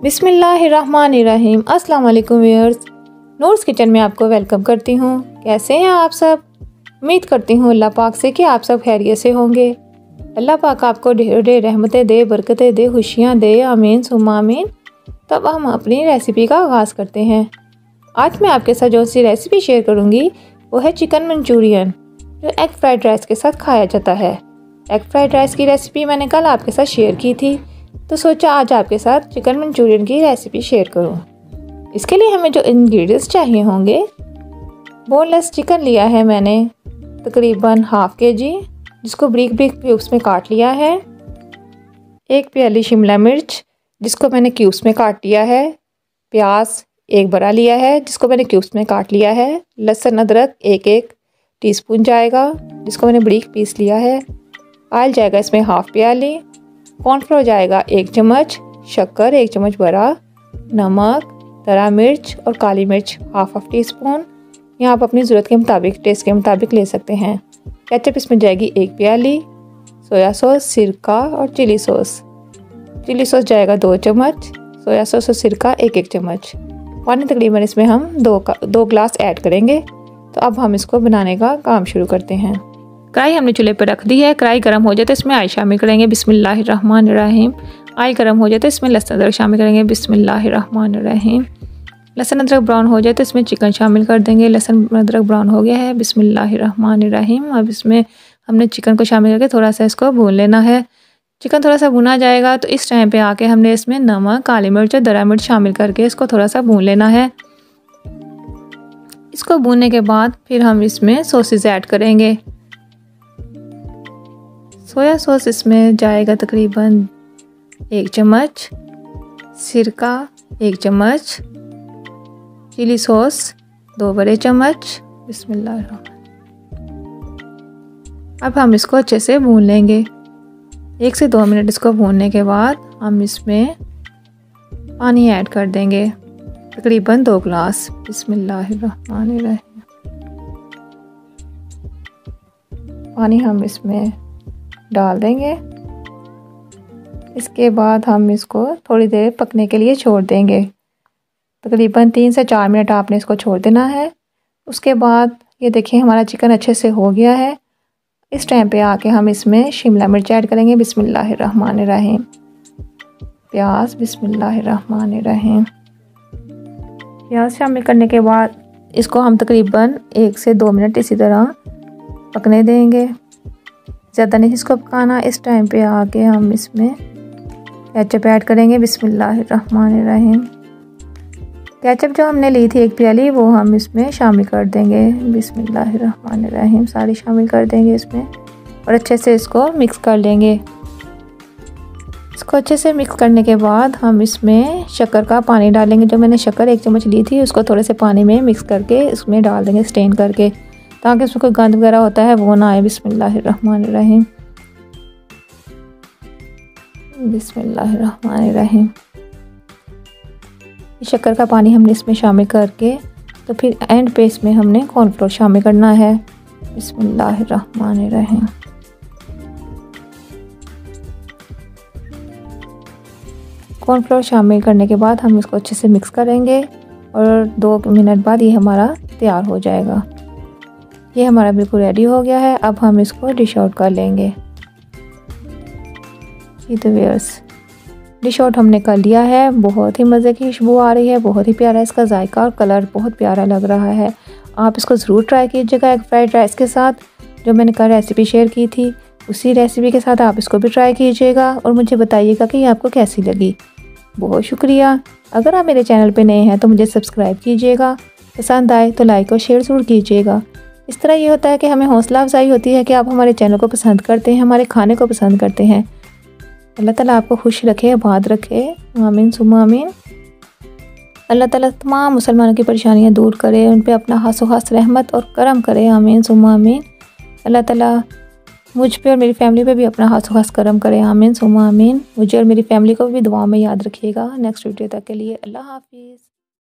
बिस्मिल्लाहिर्रहमानिर्रहीम। अस्सलाम वालेकुम व्यूअर्स, नूर्स किचन में आपको वेलकम करती हूँ। कैसे हैं आप सब? उम्मीद करती हूँ अल्लाह पाक से कि आप सब खैरियत से होंगे। अल्लाह पाक आपको ढेर ढेर रहमतें दे, बरकतें दे, खुशियाँ दे, आमीन सुम्मा आमीन। तब हम अपनी रेसिपी का आगाज़ करते हैं। आज मैं आपके साथ जो सी रेसिपी शेयर करूँगी वो है चिकन मंचूरियन, जो एग फ्राइड राइस के साथ खाया जाता है। एग फ्राइड राइस की रेसिपी मैंने कल आपके साथ शेयर की थी, तो सोचा आज आपके साथ चिकन मंचूरियन की रेसिपी शेयर करूं। इसके लिए हमें जो इंग्रेडिएंट्स चाहिए होंगे, बोनलेस चिकन लिया है मैंने तकरीबन हाफ kg, जिसको ब्रीक ब्रीक क्यूब्स में काट लिया है। 1 प्याली शिमला मिर्च जिसको मैंने क्यूब्स में काट लिया है। प्याज 1 बड़ा लिया है जिसको मैंने क्यूब्स में काट लिया है। लहसुन अदरक 1 टीस्पून जाएगा जिसको मैंने ब्रीक पीस लिया है। ऑयल जाएगा इसमें हाफ प्याली। कॉर्नफ्लोर जाएगा 1 चम्मच, शक्कर 1 चम्मच बड़ा, नमक, हरा मिर्च और काली मिर्च हाफ टीस्पून। यहाँ आप अपनी ज़रूरत के मुताबिक, टेस्ट के मुताबिक ले सकते हैं। केचप इसमें जाएगी 1 प्याली। सोया सॉस, सिरका और चिली सॉस। चिली सॉस जाएगा 2 चम्मच, सोया सॉस और सिरका 1 चम्मच। पानी तकरीबन इसमें हम 2 ग्लास ऐड करेंगे। तो अब हम इसको बनाने का काम शुरू करते हैं। कढ़ाई हमने चूल्हे पर रख दी है। कढ़ाई गर्म हो जाए तो इसमें ऑयल शामिल करेंगे, बिस्मिल्लाहिर्रहमानिर्रहीम। ऑयल गर्म हो जाए तो इसमें लहसुन अदरक शामिल करेंगे, बिस्मिल्लाहिर्रहमानिर्रहीम। लहसुन अदरक ब्राउन हो जाए तो इसमें चिकन शामिल कर देंगे। लहसुन अदरक ब्राउन हो गया है, बिस्मिल्लाहिर्रहमानिर्रहीम। अब इसमें हमने चिकन को शामिल करके थोड़ा सा इसको भून लेना है। चिकन थोड़ा सा भुना जाएगा तो इस टाइम पे आके हमने इसमें नमक, काली मिर्च और दरा मिर्च शामिल करके इसको थोड़ा सा भून लेना है। इसको भूनने के बाद फिर हम इसमें सॉसेस ऐड करेंगे। सोया सॉस इसमें जाएगा तकरीबन 1 चम्मच, सिरका 1 चम्मच, चिली सॉस 2 बड़े चम्मच, बिस्मिल्लाह। अब हम इसको अच्छे से भून लेंगे। 1 से 2 मिनट इसको भूनने के बाद हम इसमें पानी ऐड कर देंगे, तकरीबन 2 ग्लास, बिस्मिल्लाहिर्रहमानिर्रहीम। पानी हम इसमें डाल देंगे। इसके बाद हम इसको थोड़ी देर पकने के लिए छोड़ देंगे। तकरीबन 3 से 4 मिनट आपने इसको छोड़ देना है। उसके बाद ये देखिए हमारा चिकन अच्छे से हो गया है। इस टाइम पे आके हम इसमें शिमला मिर्च ऐड करेंगे, बिस्मिल्लाहिर्रहमानिर्रहीम। प्याज, बिस्मिल्लाहिर्रहमानिर्रहीम। प्याज शामिल करने के बाद इसको हम तकरीबन 1 से 2 मिनट इसी तरह पकने देंगे, ज़्यादा नहीं इसको पकाना। इस टाइम पे आके हम इसमें केचप ऐड करेंगे, बिस्मिल्लाहिर्रहमानिर्रहीम। केचप जो हमने ली थी 1 प्याली, वो हम इसमें शामिल कर देंगे, बिस्मिल्लाहिर्रहमानिर्रहीम। सारी शामिल कर देंगे इसमें और अच्छे से इसको मिक्स कर लेंगे। इसको अच्छे से मिक्स करने के बाद हम इसमें शक्कर का पानी डालेंगे। जो मैंने शक्कर 1 चम्मच ली थी उसको थोड़े से पानी में मिक्स करके इसमें डाल देंगे, स्टेन करके, ताकि उसमें कोई गंद वगैरह होता है वो ना आए। बिस्मिल्लाहिर्रहमानिर्रहीम, बिस्मिल्लाहिर्रहमानिर्रहीम। शक्कर का पानी हमने इसमें शामिल करके तो फिर एंड पे इसमें हमने कॉर्नफ्लोर शामिल करना है, बिस्मिल्लाहिर्रहमानिर्रहीम। कॉर्नफ्लोर शामिल करने के बाद हम इसको अच्छे से मिक्स करेंगे और 2 मिनट बाद ये हमारा तैयार हो जाएगा। ये हमारा बिल्कुल रेडी हो गया है। अब हम इसको डिश आउट कर लेंगे। तो व्यूअर्स, डिश आउट हमने कर लिया है। बहुत ही मज़े की खुशबू आ रही है, बहुत ही प्यारा इसका जायका और कलर बहुत प्यारा लग रहा है। आप इसको ज़रूर ट्राई कीजिएगा एग फ्राइड राइस के साथ। जो मैंने कल रेसिपी शेयर की थी उसी रेसिपी के साथ आप इसको भी ट्राई कीजिएगा और मुझे बताइएगा कि आपको कैसी लगी। बहुत शुक्रिया। अगर आप मेरे चैनल पे नए हैं तो मुझे सब्सक्राइब कीजिएगा। पसंद आए तो लाइक और शेयर ज़रूर कीजिएगा। इस तरह ये होता है कि हमें हौसला अफजाई होती है कि आप हमारे चैनल को पसंद करते हैं, हमारे खाने को पसंद करते हैं। अल्लाह ताला आपको खुश रखे, आबाद रखे, आमीन सुम्मा आमीन। अल्लाह ताला तमाम मुसलमानों की परेशानियां दूर करे, उन पे अपना हासो हास रहमत और करम करे, आमीन सुम्मा आमीन। अल्लाह ताला मुझ पे और मेरी फैमिली पे भी अपना हासो हास करम करे, आमीन सुम्मा आमीन। मुझे और मेरी फैमिली को भी दुआ में याद रखिएगा। नेक्स्ट वीडियो तक के लिए अल्लाह हाफिज़।